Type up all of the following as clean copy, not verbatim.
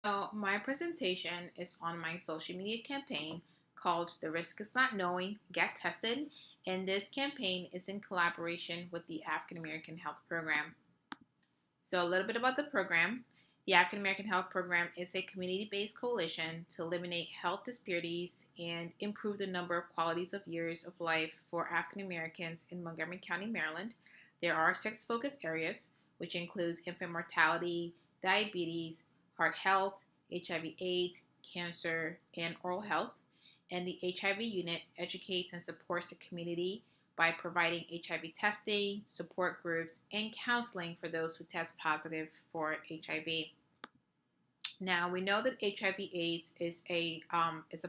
So, my presentation is on my social media campaign called The Risk is Not Knowing, Get Tested. And this campaign is in collaboration with the African American Health Program. So, a little bit about the program. The African American Health Program is a community based coalition to eliminate health disparities and improve the number of qualities of years of life for African Americans in Montgomery County, Maryland. There are six focus areas, which includes infant mortality, diabetes, heart health, HIV/AIDS, cancer, and oral health. And the HIV unit educates and supports the community by providing HIV testing, support groups, and counseling for those who test positive for HIV. Now we know that HIV/AIDS is a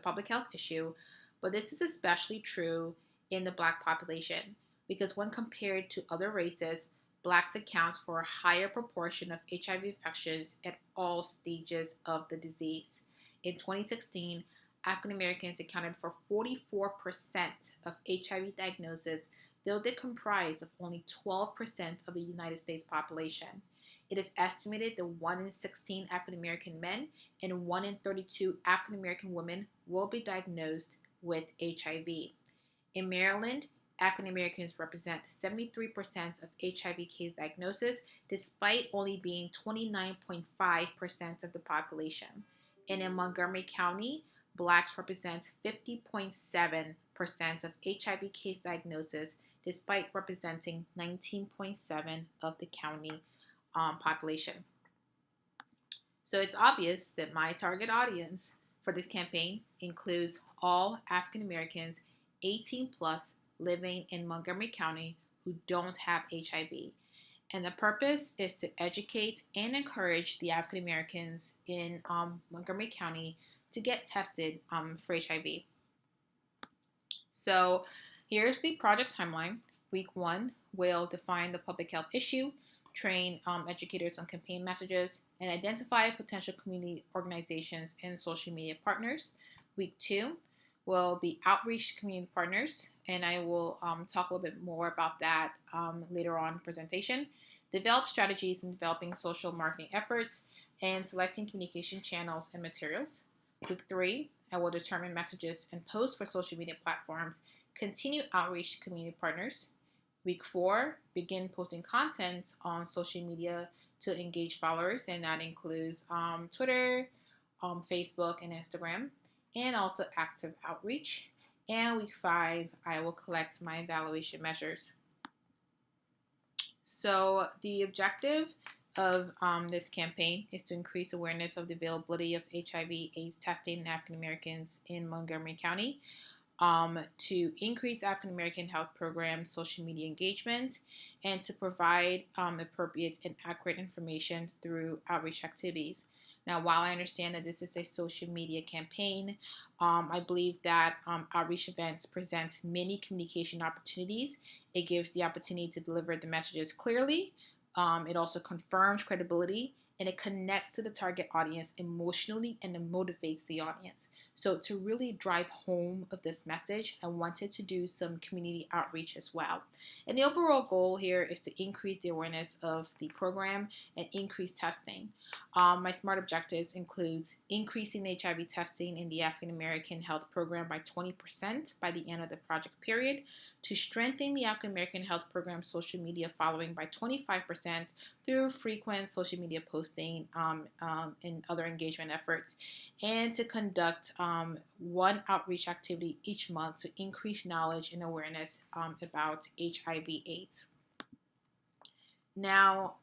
public health issue, but this is especially true in the Black population because when compared to other races, Blacks accounts for a higher proportion of HIV infections at all stages of the disease. In 2016, African Americans accounted for 44% of HIV diagnoses, though they comprise of only 12% of the United States population. It is estimated that 1 in 16 African American men and 1 in 32 African American women will be diagnosed with HIV. In Maryland, African Americans represent 73% of HIV case diagnosis, despite only being 29.5% of the population. And in Montgomery County, Blacks represent 50.7% of HIV case diagnosis, despite representing 19.7% of the county population. So it's obvious that my target audience for this campaign includes all African Americans 18 plus living in Montgomery County who don't have HIV. And the purpose is to educate and encourage the African Americans in Montgomery County to get tested for HIV. So here's the project timeline. Week 1 will define the public health issue, train educators on campaign messages, and identify potential community organizations and social media partners. Week 2 will be outreach to community partners, and I will talk a little bit more about that later on in the presentation. Develop strategies in developing social marketing efforts and selecting communication channels and materials. Week 3, I will determine messages and posts for social media platforms, continue outreach to community partners. Week 4, begin posting content on social media to engage followers, and that includes Twitter, Facebook, and Instagram, and also active outreach. And week 5, I will collect my evaluation measures. So the objective of this campaign is to increase awareness of the availability of HIV/AIDS testing in African Americans in Montgomery County, to increase African American health programs' social media engagement, and to provide appropriate and accurate information through outreach activities. Now, while I understand that this is a social media campaign, I believe that outreach events present many communication opportunities. It gives the opportunity to deliver the messages clearly. It also confirms credibility, and it connects to the target audience emotionally and it motivates the audience. So to really drive home of this message, I wanted to do some community outreach as well. And the overall goal here is to increase the awareness of the program and increase testing. My SMART objectives includes increasing HIV testing in the African American Health Program by 20% by the end of the project period, to strengthen the African American Health Program social media following by 25% through frequent social media posting and other engagement efforts, and to conduct one outreach activity each month to increase knowledge and awareness about HIV/AIDS. Now,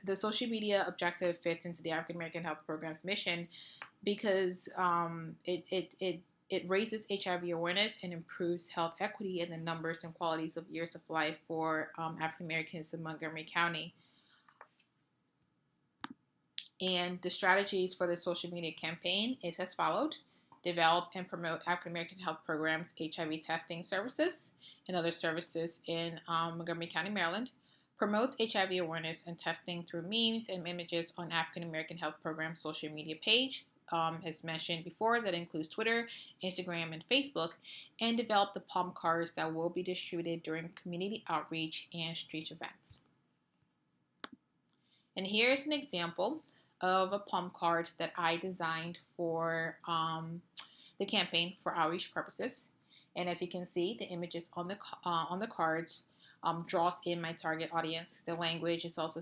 the social media objective fits into the African American Health Program's mission because it raises HIV awareness and improves health equity in the numbers and qualities of years of life for African Americans in Montgomery County. And the strategies for the social media campaign is as followed: develop and promote African American Health Programs HIV testing services and other services in Montgomery County, Maryland. Promote HIV awareness and testing through memes and images on African American Health Program social media page. As mentioned before, that includes Twitter, Instagram, and Facebook, and develop the palm cards that will be distributed during community outreach and street events. And here's an example of a palm card that I designed for the campaign for outreach purposes. And as you can see, the images on the cards draws in my target audience. The language is also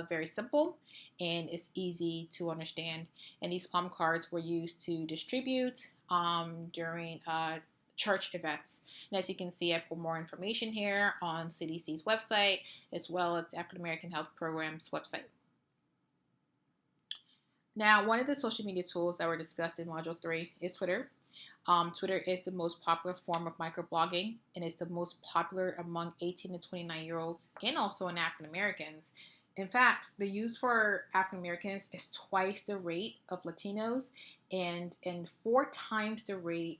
very simple and it's easy to understand. And these palm cards were used to distribute during church events. And as you can see, I put more information here on CDC's website as well as the African American Health Program's website. Now, one of the social media tools that were discussed in Module 3 is Twitter. Twitter is the most popular form of microblogging and is the most popular among 18 to 29-year-olds and also in African Americans. In fact, the use for African Americans is twice the rate of Latinos and 4 times the rate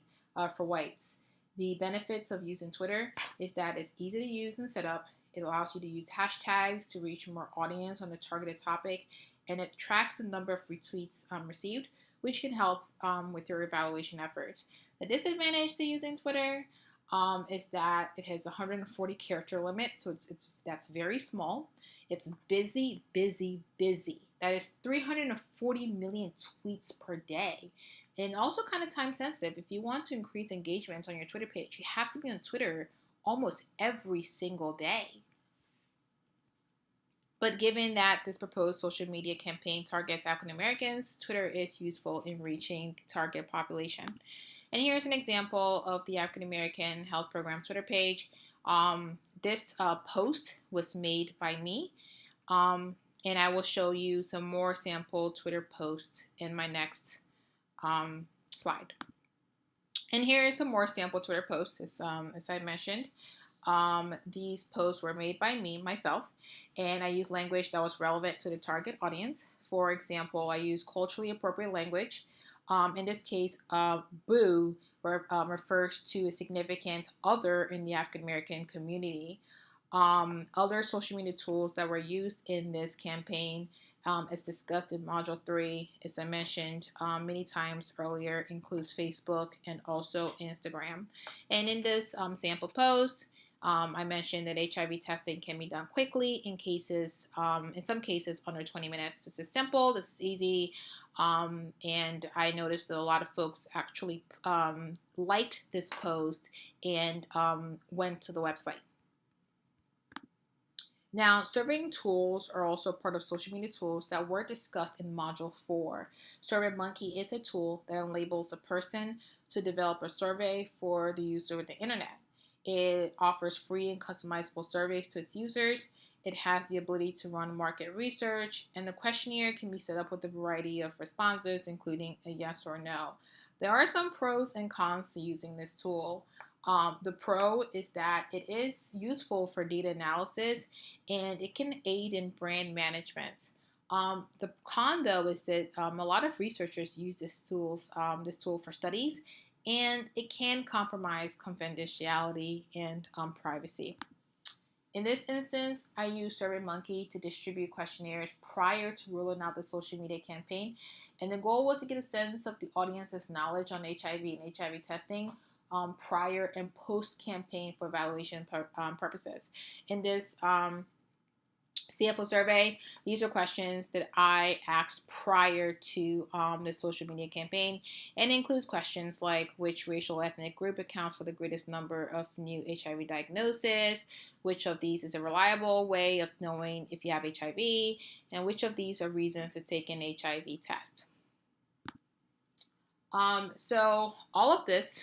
for whites. The benefits of using Twitter is that it's easy to use and set up. It allows you to use hashtags to reach more audience on a targeted topic, and it tracks the number of retweets received, which can help with your evaluation efforts. The disadvantage to using Twitter is that it has a 140 character limit, so that's very small. It's busy. That is 340 million tweets per day. And also kind of time sensitive. If you want to increase engagement on your Twitter page, you have to be on Twitter almost every single day. But given that this proposed social media campaign targets African Americans, Twitter is useful in reaching the target population. And here's an example of the African American Health Program Twitter page. This post was made by me, and I will show you some more sample Twitter posts in my next slide. And here are some more sample Twitter posts, as I mentioned. These posts were made by myself, and I used language that was relevant to the target audience. For example, I used culturally appropriate language. In this case, boo refers to a significant other in the African American community. Other social media tools that were used in this campaign, as discussed in Module 3, as I mentioned many times earlier, includes Facebook and also Instagram. And in this sample post, I mentioned that HIV testing can be done quickly in some cases under 20 minutes. This is simple, this is easy, and I noticed that a lot of folks actually liked this post and went to the website. Now, surveying tools are also part of social media tools that were discussed in Module 4. SurveyMonkey is a tool that enables a person to develop a survey for the user with the internet. It offers free and customizable surveys to its users. It has the ability to run market research, and the questionnaire can be set up with a variety of responses, including a yes or no. There are some pros and cons to using this tool. The pro is that it is useful for data analysis and it can aid in brand management. The con, though, is that a lot of researchers use this tool for studies, and it can compromise confidentiality and privacy. In this instance, I used SurveyMonkey to distribute questionnaires prior to rolling out the social media campaign, and the goal was to get a sense of the audience's knowledge on HIV and HIV testing prior and post-campaign for evaluation purposes. In this sample survey, these are questions that I asked prior to the social media campaign, and includes questions like which racial ethnic group accounts for the greatest number of new HIV diagnoses, which of these is a reliable way of knowing if you have HIV, and which of these are reasons to take an HIV test. So all of this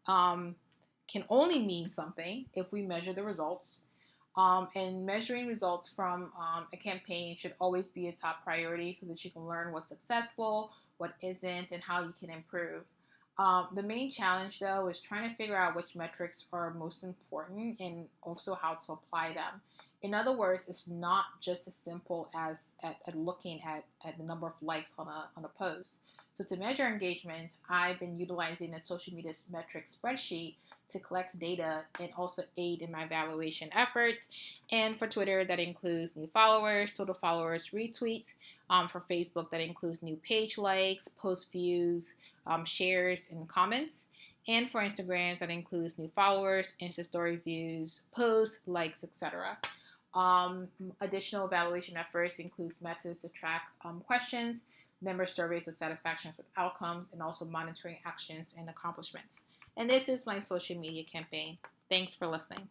can only mean something if we measure the results. And measuring results from a campaign should always be a top priority so that you can learn what's successful, what isn't, and how you can improve. The main challenge, though, is trying to figure out which metrics are most important and also how to apply them. In other words, it's not just as simple as at looking at the number of likes on a post. So to measure engagement, I've been utilizing a social media metrics spreadsheet to collect data and also aid in my evaluation efforts. And for Twitter, that includes new followers, total followers, retweets. For Facebook, that includes new page likes, post views, shares, and comments. And for Instagram, that includes new followers, Insta story views, posts, likes, etc. Additional evaluation efforts includes methods to track questions, member surveys of satisfaction with outcomes, and also monitoring actions and accomplishments. And this is my social media campaign. Thanks for listening.